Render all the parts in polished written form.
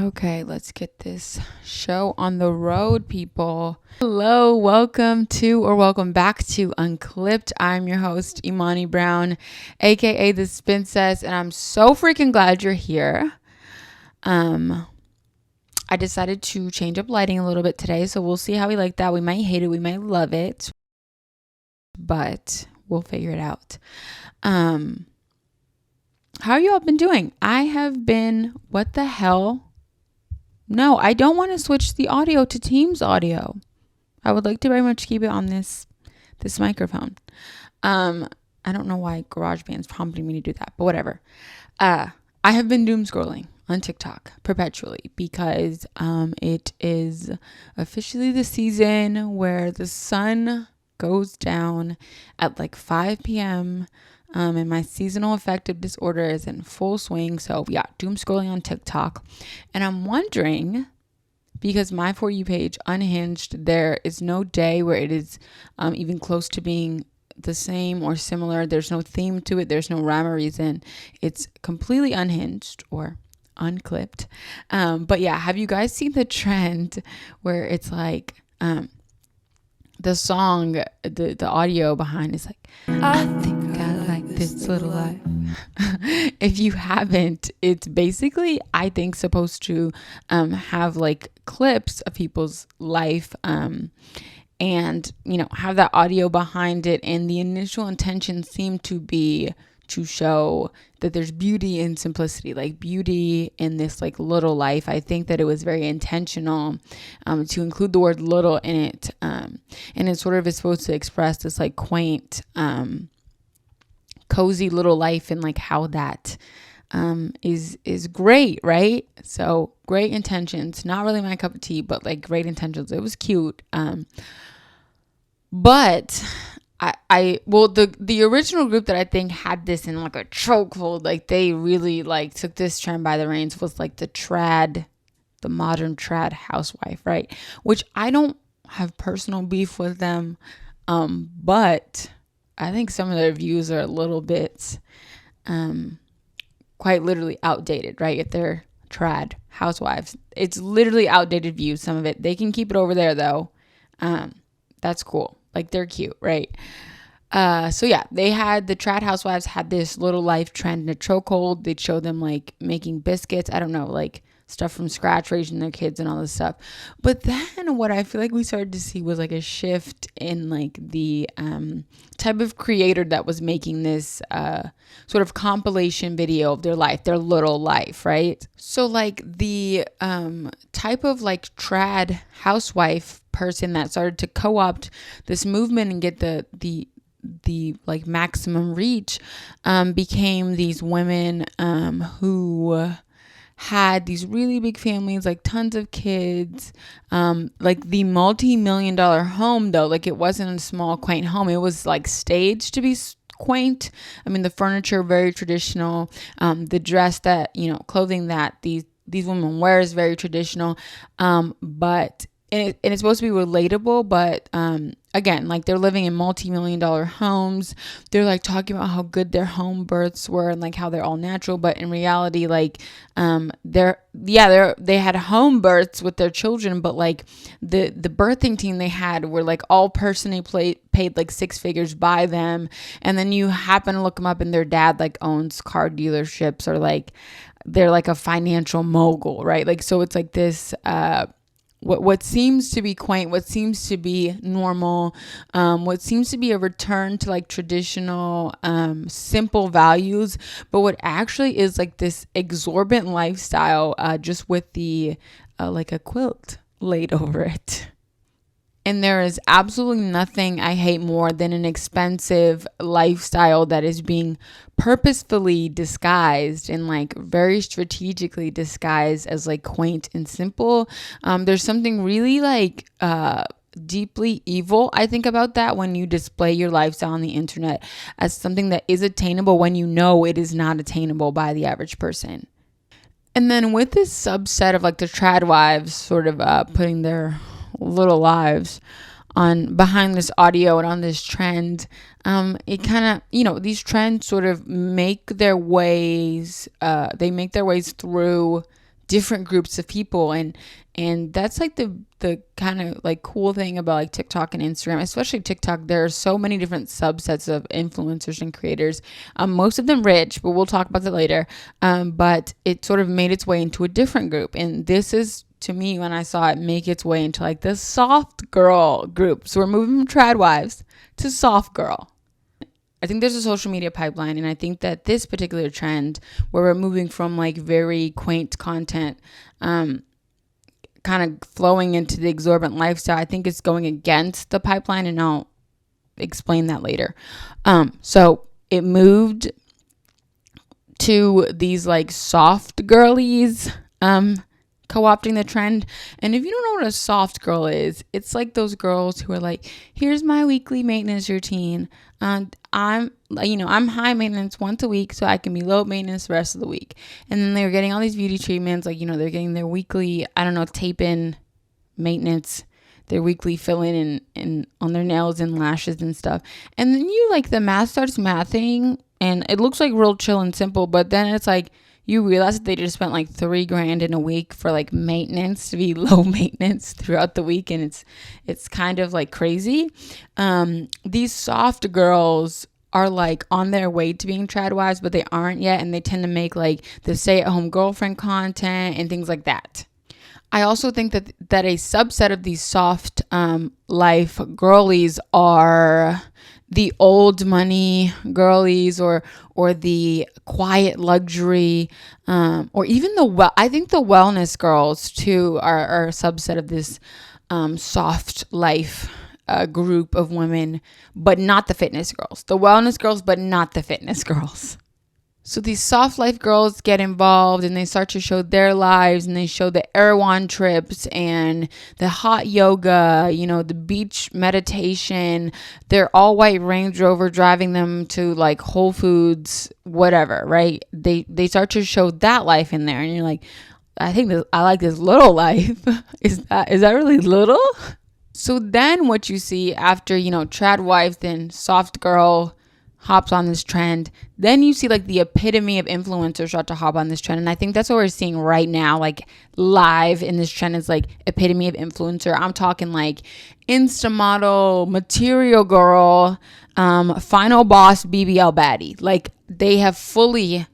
Okay, let's get this show on the road, people. Hello, welcome back to Unclipped. I'm your host, Imani Brown, aka the Spincess, and I'm so freaking glad you're here. I decided to change up lighting a little bit today, so we'll see how we like that. We might hate it, we might love it, but we'll figure it out. How you all been doing? I have been, what the hell? No, I don't want to switch the audio to Teams audio. I would like to very much keep it on this microphone. I don't know why GarageBand's prompting me to do that, but whatever. I have been doom scrolling on TikTok perpetually because it is officially the season where the sun goes down at like 5 p.m. And my seasonal affective disorder is in full swing. So yeah, doom scrolling on TikTok. And I'm wondering, because my For You page unhinged, there is no day where it is even close to being the same or similar. There's no theme to it. There's no rhyme or reason. It's completely unhinged or unclipped. But yeah, have you guys seen the trend where it's like the song, the audio behind is like, I think I like this little life. If you haven't, it's basically, I think, supposed to have like clips of people's life and, you know, have that audio behind it. And the initial intention seemed to be to show that there's beauty in simplicity, like beauty in this like little life. I think that it was very intentional to include the word little in it. And it sort of is supposed to express this like quaint, cozy little life and like how that is great, right? So great intentions, not really my cup of tea, but like great intentions. It was cute. But the original group that I think had this in like a chokehold, like they really like took this trend by the reins, was like the modern trad housewife, right? Which I don't have personal beef with them, but I think some of their views are a little bit, quite literally outdated, right? If they're trad housewives, it's literally outdated views. Some of it, they can keep it over there though. That's cool. Like they're cute, right? So yeah, they had the trad housewives had this little life trend in a chokehold. They'd show them like making biscuits. I don't know, like stuff from scratch, raising their kids and all this stuff. But then what I feel like we started to see was like a shift in like the type of creator that was making this sort of compilation video of their life, their little life, right? So like the type of like trad housewife person that started to co-opt this movement and get the like maximum reach became these women who had these really big families, like tons of kids, like the multi-million-dollar home though, like it wasn't a small quaint home. It was like staged to be quaint. I mean, the furniture very traditional, the dress that, you know, clothing that these women wear is very traditional, but and it's supposed to be relatable, but again, like they're living in multi-million-dollar homes. They're like talking about how good their home births were and like how they're all natural, but in reality, like they had home births with their children, but like the birthing team they had were like all personally paid like six figures by them, and then you happen to look them up and their dad like owns car dealerships, or like they're like a financial mogul, right? Like so it's like this what seems to be quaint, what seems to be normal, what seems to be a return to like traditional simple values, but what actually is like this exorbitant lifestyle, just with the like a quilt laid over it. And there is absolutely nothing I hate more than an expensive lifestyle that is being purposefully disguised and like very strategically disguised as like quaint and simple. There's something really like deeply evil, I think, about that when you display your lifestyle on the internet as something that is attainable when you know it is not attainable by the average person. And then with this subset of like the trad wives sort of putting their little lives on behind this audio and on this trend, it kind of, you know, these trends sort of make their ways through different groups of people. And that's like the kind of like cool thing about like TikTok and Instagram, especially TikTok. There are so many different subsets of influencers and creators, most of them rich, but we'll talk about that later. But it sort of made its way into a different group. And this is, to me, when I saw it make its way into like the soft girl group. So we're moving from trad wives to soft girl. I think there's a social media pipeline, and I think that this particular trend where we're moving from like very quaint content, kind of flowing into the exorbitant lifestyle, I think it's going against the pipeline, and I'll explain that later. So it moved to these like soft girlies, co-opting the trend. And if you don't know what a soft girl is, it's like those girls who are like, here's my weekly maintenance routine. I'm high maintenance once a week so I can be low maintenance the rest of the week. And then they're getting all these beauty treatments, like, they're getting their weekly, tape in maintenance, their weekly fill in and on their nails and lashes and stuff. And then the math starts mathing and it looks like real chill and simple, but then it's like, you realize that they just spent like $3,000 in a week for like maintenance to be low maintenance throughout the week. And it's kind of like crazy. These soft girls are like on their way to being trad wives, but they aren't yet. And they tend to make like the stay-at-home girlfriend content and things like that. I also think that a subset of these soft life girlies are the old money girlies or the quiet luxury, or even I think the wellness girls too are a subset of this soft life group of women, but not the fitness girls. The wellness girls, but not the fitness girls. So these soft life girls get involved and they start to show their lives, and they show the Erewhon trips and the hot yoga, the beach meditation, their all white Range Rover driving them to like Whole Foods, whatever, right? They start to show that life in there, and you're like, I like this little life. Is that really little? So then what you see after, trad wife, then soft girl hops on this trend, then you see like the epitome of influencers start to hop on this trend. And I think that's what we're seeing right now, like live in this trend is like epitome of influencer. I'm talking like Insta model, material girl, final boss, BBL baddie. Like they have fully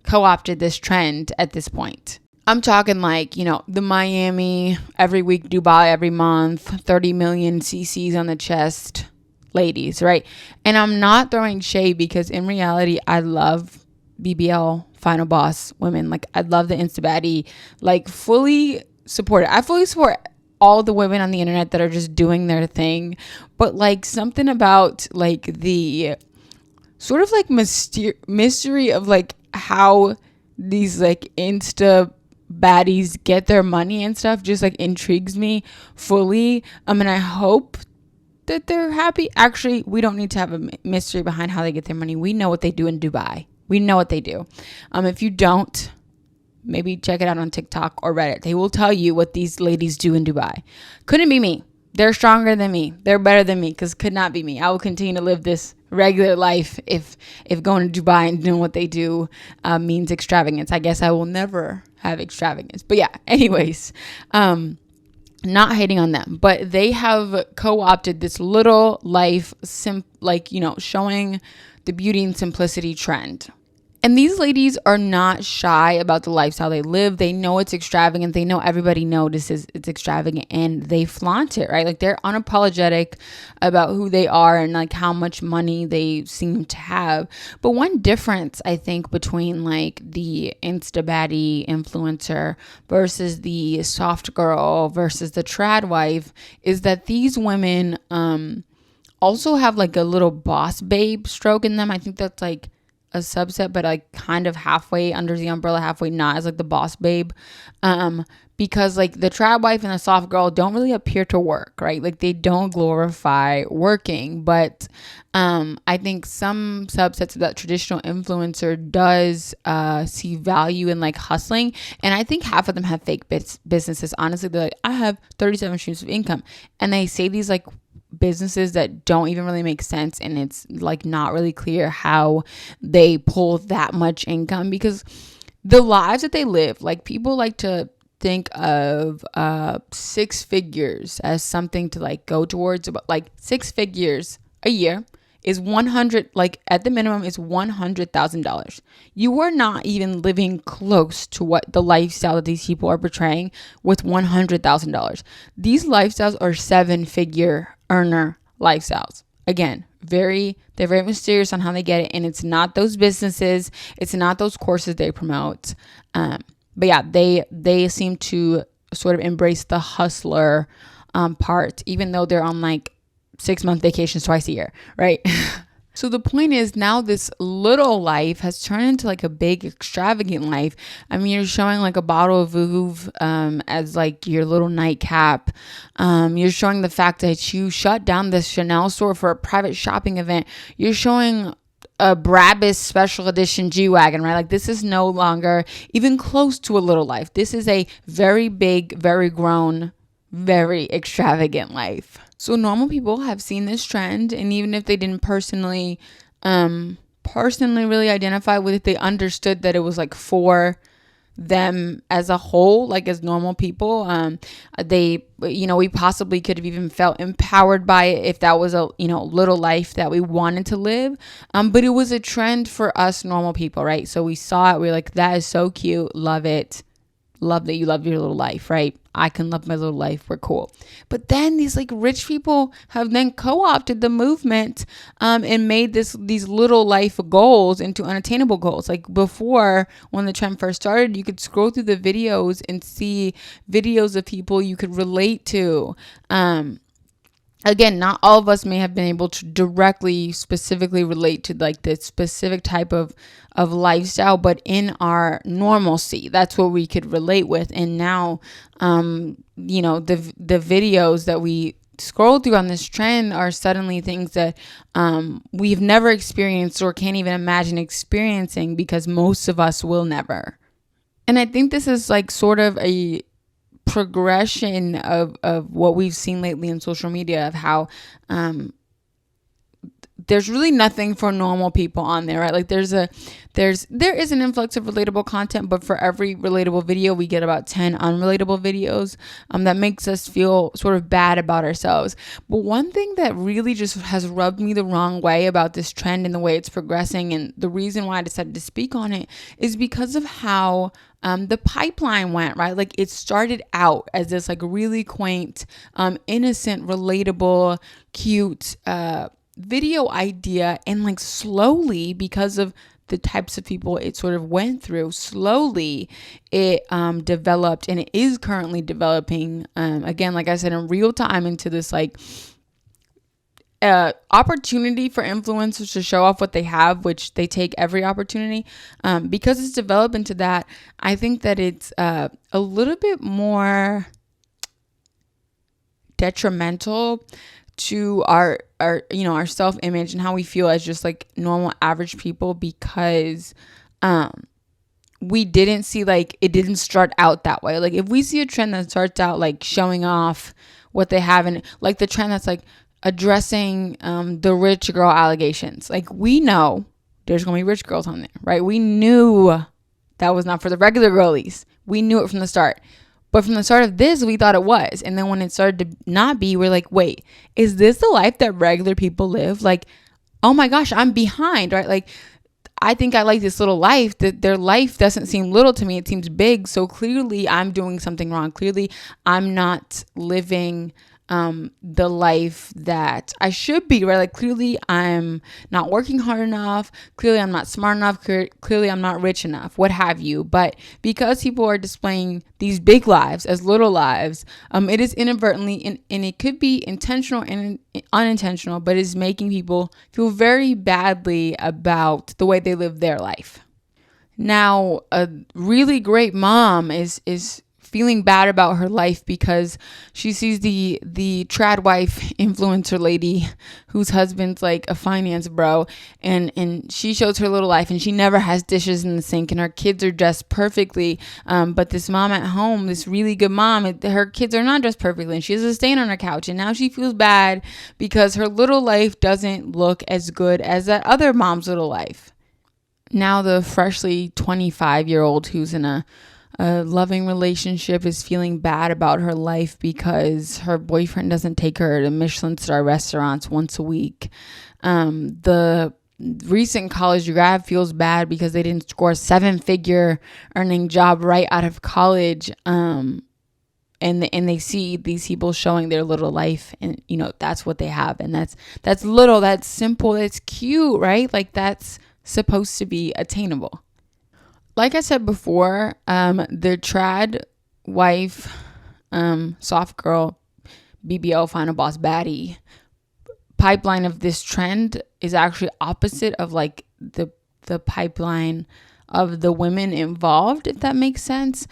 co-opted this trend at this point. I'm talking like, the Miami every week, Dubai every month, 30 million cc's on the chest ladies, right? And I'm not throwing shade, because in reality, I love BBL final boss women. Like I love the Insta baddie, like fully support it. I fully support all the women on the internet that are just doing their thing. But like something about like the sort of like mystery of like how these like Insta baddies get their money and stuff just like intrigues me fully. And I hope that they're happy. Actually, we don't need to have a mystery behind how they get their money. We know what they do in Dubai. We know what they do. If you don't, maybe check it out on TikTok or Reddit. They will tell you what these ladies do in Dubai. Couldn't be me. They're stronger than me. They're better than me, because could not be me. I will continue to live this regular life if going to Dubai and doing what they do means extravagance. I guess I will never have extravagance. But yeah, anyways, not hating on them, but they have co-opted this little life, showing the beauty and simplicity trend. And these ladies are not shy about the lifestyle they live. They know it's extravagant. They know everybody notices it's extravagant, and they flaunt it, right? Like they're unapologetic about who they are and like how much money they seem to have. But one difference, I think, between like the Insta baddie influencer versus the soft girl versus the trad wife is that these women also have like a little boss babe stroke in them. I think that's like a subset, but like kind of halfway under the umbrella, halfway not, as like the boss babe, because like the trad wife and the soft girl don't really appear to work, right? Like they don't glorify working, but I think some subsets of that traditional influencer does see value in like hustling, and I think half of them have fake businesses. Honestly, they're like, I have 37 streams of income, and they say these like businesses that don't even really make sense, and it's like not really clear how they pull that much income, because the lives that they live, like people like to think of six figures as something to like go towards, but like 6 figures a year is 100, like at the minimum is $100,000. You are not even living close to what the lifestyle that these people are portraying with $100,000. These lifestyles are 7-figure earner lifestyles. Again, they're very mysterious on how they get it, and it's not those businesses, it's not those courses they promote. But yeah, they seem to sort of embrace the hustler part, even though they're on like 6-month vacations twice a year, right? So the point is, now this little life has turned into like a big extravagant life. I mean, you're showing like a bottle of Vouv as like your little nightcap. You're showing the fact that you shut down this Chanel store for a private shopping event. You're showing a Brabus special edition G-Wagon, right? Like this is no longer even close to a little life. This is a very big, very grown, very extravagant life. So normal people have seen this trend, and even if they didn't personally really identify with it, they understood that it was like for them as a whole, like as normal people. We possibly could have even felt empowered by it if that was a little life that we wanted to live. But it was a trend for us normal people, right? So we saw it, we were like, that is so cute, love it. Love that you love your little life, right? I can love my little life. We're cool. But then these like rich people have then co-opted the movement and made these little life goals into unattainable goals. Like before, when the trend first started, you could scroll through the videos and see videos of people you could relate to. Again, not all of us may have been able to directly, specifically relate to like the specific type of lifestyle, but in our normalcy, that's what we could relate with. And now, the videos that we scroll through on this trend are suddenly things that we've never experienced or can't even imagine experiencing, because most of us will never. And I think this is like sort of a progression of what we've seen lately in social media, of how there's really nothing for normal people on there, right? Like there is an influx of relatable content, but for every relatable video, we get about 10 unrelatable videos that makes us feel sort of bad about ourselves. But one thing that really just has rubbed me the wrong way about this trend and the way it's progressing, and the reason why I decided to speak on it, is because of how the pipeline went, right? Like it started out as this like really quaint, innocent, relatable, cute video idea, and like slowly, because of the types of people it sort of went through, slowly it developed, and it is currently developing, again, like I said, in real time, into this like opportunity for influencers to show off what they have, which they take every opportunity. Because it's developed into that, I think that it's a little bit more detrimental to our self-image and how we feel as just like normal average people, because we didn't see, like, it didn't start out that way. Like if we see a trend that starts out like showing off what they have, and like the trend that's like addressing the rich girl allegations, like we know there's gonna be rich girls on there, right? We knew that was not for the regular girlies. We knew it from the start. But from the start of this, we thought it was. And then when it started to not be, we're like, wait, is this the life that regular people live? Like, oh my gosh, I'm behind, right? Like, I think I like this little life. That their life doesn't seem little to me. It seems big. So clearly I'm doing something wrong. Clearly I'm not living the life that I should be, right? Like clearly I'm not working hard enough. Clearly I'm not smart enough. Clearly I'm not rich enough, what have you. But because people are displaying these big lives as little lives, it is inadvertently, and it could be intentional and unintentional, but is making people feel very badly about the way they live their life. Now, a really great mom is feeling bad about her life because she sees the trad wife influencer lady whose husband's like a finance bro, and she shows her little life, and she never has dishes in the sink, and her kids are dressed perfectly, but this mom at home, this really good mom, her kids are not dressed perfectly, and she has a stain on her couch, and now she feels bad because her little life doesn't look as good as that other mom's little life. Now the freshly 25-year-old who's in a loving relationship is feeling bad about her life because her boyfriend doesn't take her to Michelin star restaurants once a week. The recent college grad feels bad because they didn't score a 7-figure earning job right out of college. And they see these people showing their little life, and that's what they have, and that's little, that's simple, that's cute, right? Like, that's supposed to be attainable. Like I said before, the trad wife, soft girl, BBL final boss baddie pipeline of this trend is actually opposite of like the pipeline of the women involved, if that makes sense.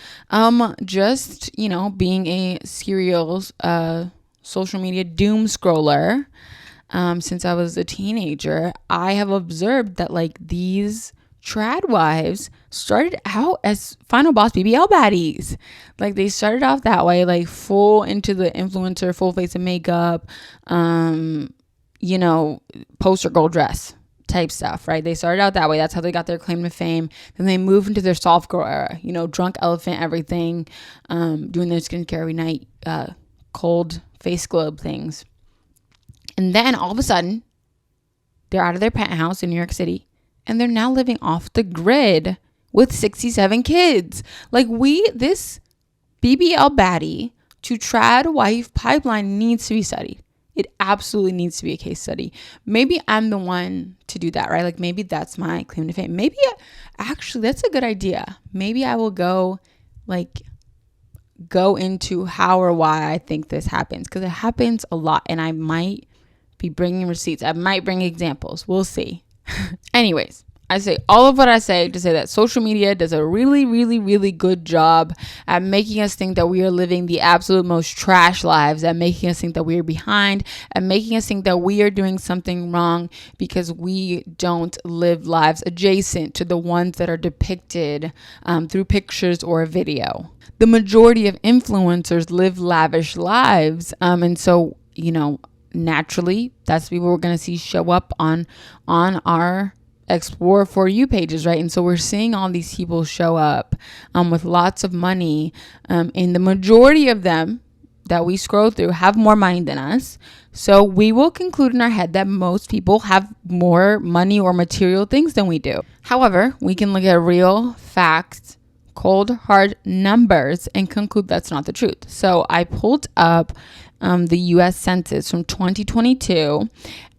Just being a serial social media doom scroller, since I was a teenager, I have observed that like these trad wives started out as final boss BBL baddies. Like, they started off that way, like full into the influencer, full face of makeup, poster girl dress type stuff, right? They started out that way. That's how they got their claim to fame. Then they moved into their soft girl era, drunk elephant, everything, doing their skincare every night, cold face globe things. And then all of a sudden, they're out of their penthouse in New York City, and they're now living off the grid with 67 kids. Like, this BBL baddie to trad wife pipeline needs to be studied. It absolutely needs to be a case study. Maybe I'm the one to do that, right? Like, maybe that's my claim to fame. Maybe actually that's a good idea. Maybe I will go into how or why I think this happens, because it happens a lot, and I might be bringing receipts. I might bring examples. We'll see. Anyways, I say all of what I say to say that social media does a really, really, really good job at making us think that we are living the absolute most trash lives, at making us think that we are behind, at making us think that we are doing something wrong because we don't live lives adjacent to the ones that are depicted through pictures or video. The majority of influencers live lavish lives, and so, naturally, that's people we're going to see show up on our Explore For You pages, right? And so we're seeing all these people show up with lots of money, and the majority of them that we scroll through have more money than us. So we will conclude in our head that most people have more money or material things than we do. However, we can look at real facts, cold, hard numbers, and conclude that's not the truth. So I pulled up the U.S. Census from 2022.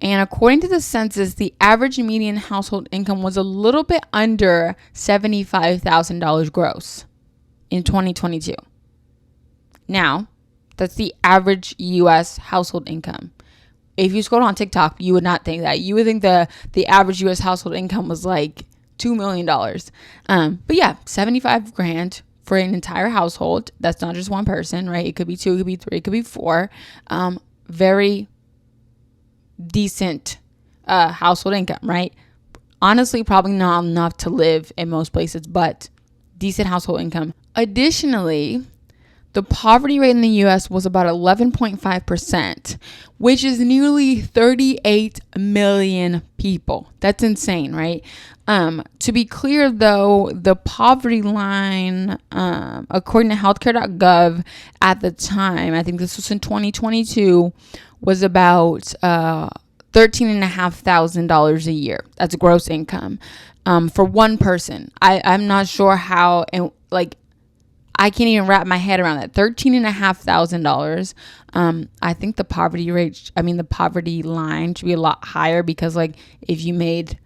And according to the census, the average median household income was a little bit under $75,000 gross in 2022. Now, that's the average U.S. household income. If you scroll on TikTok, you would not think that. You would think the average U.S. household income was like $2 million. But yeah, 75 grand for an entire household. That's not just one person, right? It could be 2, it could be 3, it could be 4. Very decent household income, right? Honestly, probably not enough to live in most places, but decent household income. Additionally, the poverty rate in the U.S. was about 11.5%, which is nearly 38 million people. That's insane, right? To be clear, though, the poverty line, according to healthcare.gov at the time, I think this was in 2022, was about $13,500 a year. That's gross income for one person. I'm not sure how, and I can't even wrap my head around that. $13,500. I think the poverty line should be a lot higher, because if you made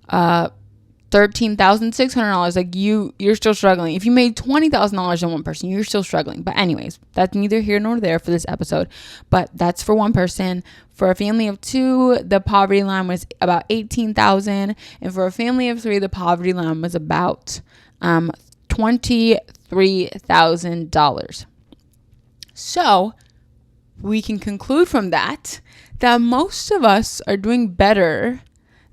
$13,600, you're still struggling. If you made $20,000 on one person, you're still struggling. But anyways, that's neither here nor there for this episode. But that's for one person. For a family of 2, the poverty line was about $18,000, and for a family of 3, the poverty line was about $23,000. So we can conclude from that most of us are doing better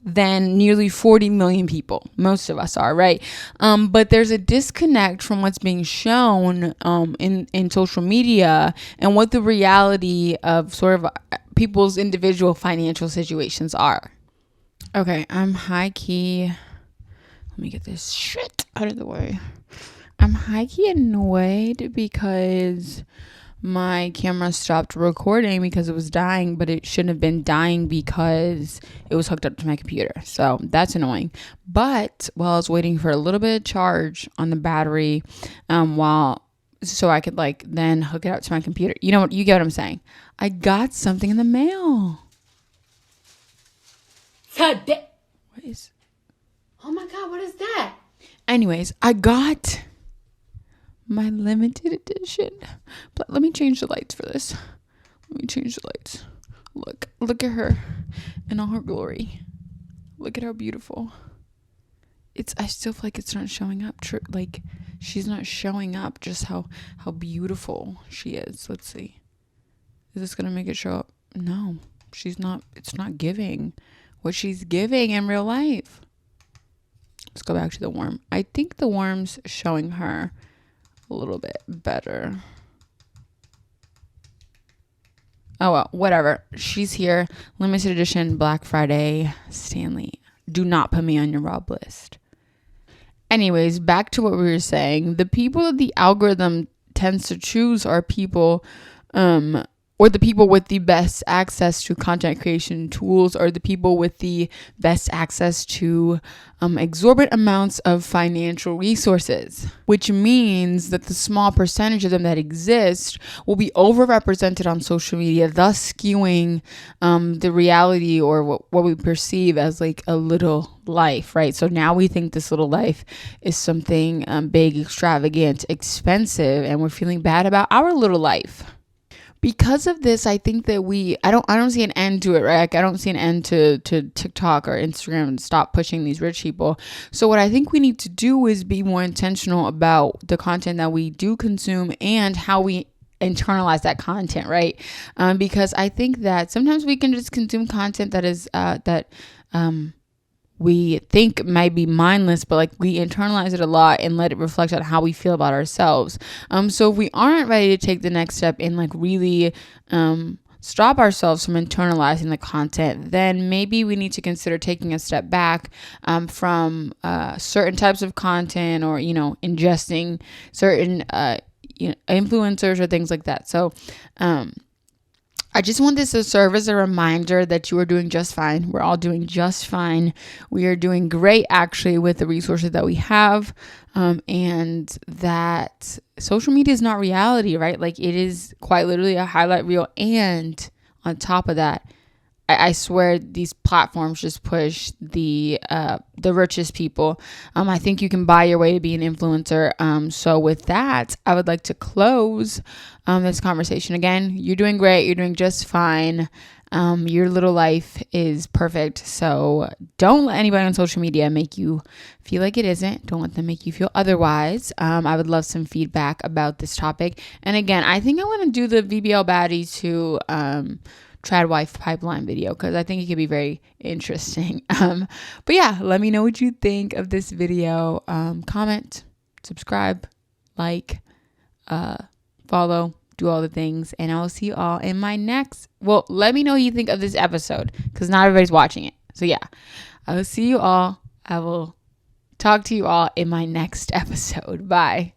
than nearly 40 million people. Most of us are, right? But there's a disconnect from what's being shown in social media and what the reality of sort of people's individual financial situations are. Okay, I'm high key me get this shit out of the way. I'm high-key annoyed because my camera stopped recording because it was dying, but it shouldn't have been dying because it was hooked up to my computer. So that's annoying. But while I was waiting for a little bit of charge on the battery, so I could then hook it up to my computer. You know what? You get what I'm saying. I got something in the mail. What is? Oh my God, what is that? Anyways, I got my limited edition. But let me change the lights for this. Let me change the lights. Look at her in all her glory. Look at how beautiful. I still feel like it's not showing up. She's not showing up just how beautiful she is. Let's see. Is this gonna make it show up? No, she's not. It's not giving what she's giving in real life. Let's go back to the worm. I think the worm's showing her a little bit better. Oh well, whatever. She's here. Limited edition Black Friday Stanley. Do not put me on your rob list. Anyways, back to what we were saying. The people that the algorithm tends to choose are people or the people with the best access to content creation tools, or the people with the best access to exorbitant amounts of financial resources, which means that the small percentage of them that exist will be overrepresented on social media, thus skewing the reality or what we perceive as a little life, right? So now we think this little life is something big, extravagant, expensive, and we're feeling bad about our little life. Because of this, I think that I don't see an end to it, right? I don't see an end to TikTok or Instagram and stop pushing these rich people. So what I think we need to do is be more intentional about the content that we do consume and how we internalize that content, right? Because I think that sometimes we can just consume content that is we think might be mindless, but we internalize it a lot and let it reflect on how we feel about ourselves. So if we aren't ready to take the next step and really stop ourselves from internalizing the content, then maybe we need to consider taking a step back from certain types of content, or ingesting certain influencers or things like that. So I just want this to serve as a reminder that you are doing just fine. We're all doing just fine. We are doing great, actually, with the resources that we have, and that social media is not reality, right? It is quite literally a highlight reel. And on top of that, I swear these platforms just push the richest people. I think you can buy your way to be an influencer. So with that, I would like to close this conversation. Again, you're doing great. You're doing just fine. Your little life is perfect. So don't let anybody on social media make you feel like it isn't. Don't let them make you feel otherwise. I would love some feedback about this topic. And again, I think I want to do the VBL baddie to trad wife pipeline video, because I think it could be very interesting. But yeah, let me know what you think of this video. Comment, subscribe, follow, do all the things, and I will see you all in my next. Well, let me know what you think of this episode, because not everybody's watching it. So yeah, I will see you all. I will talk to you all in my next episode. Bye.